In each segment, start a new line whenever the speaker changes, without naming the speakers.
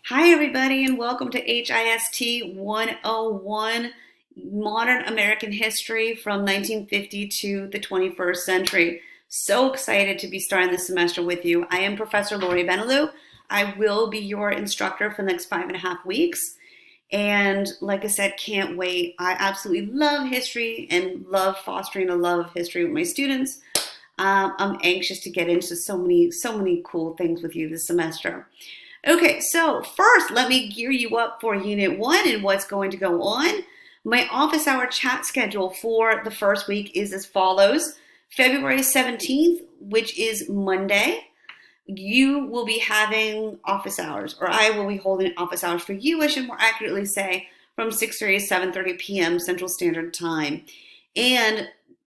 Hi, everybody, and welcome to HIST 101 Modern American History from 1950 to the 21st century. So excited to be starting this semester with you. I am Professor Lori Benelou. I will be your instructor for the next 5.5 weeks. And like I said, can't wait. I absolutely love history and love fostering a love of history with my students. I'm anxious to get into so many cool things with you this semester. Okay, so first, let me gear you up for Unit 1 and what's going to go on. My office hour chat schedule for the first week is as follows. February 17th, which is Monday, you will be having office hours, or I will be holding office hours for you, I should more accurately say, from 6:30 to 7:30 p.m. Central Standard Time. And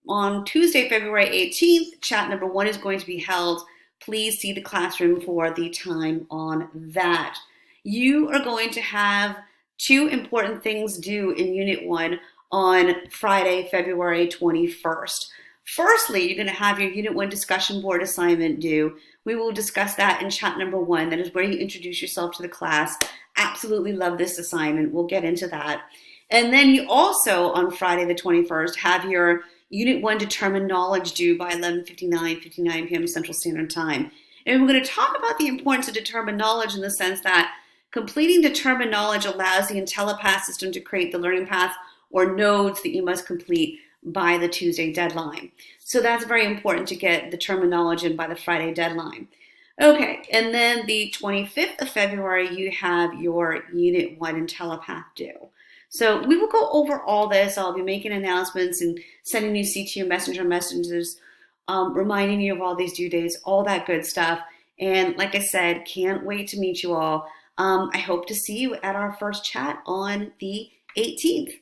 on Tuesday, February 18th, chat number 1 is going to be held. Please see the classroom for the time on that. You are going to have two important things due in Unit 1 on Friday, February 21st. Firstly, you're going to have your Unit 1 discussion board assignment due. We will discuss that in chat number 1. That is where you introduce yourself to the class. Absolutely love this assignment. We'll get into that. And then you also, on Friday the 21st, have your Unit 1 determined knowledge due by 11:59 p.m. Central Standard Time. And we're going to talk about the importance of determined knowledge in the sense that completing determined knowledge allows the IntelliPath system to create the learning path or nodes that you must complete by the Tuesday deadline. So that's very important to get determined knowledge in by the Friday deadline. Okay, and then the 25th of February, you have your Unit 1 IntelliPath due. So we will go over all this. I'll be making announcements and sending you CTU Messenger messages, reminding you of all these due dates, all that good stuff. And like I said, can't wait to meet you all. I hope to see you at our first chat on the 18th.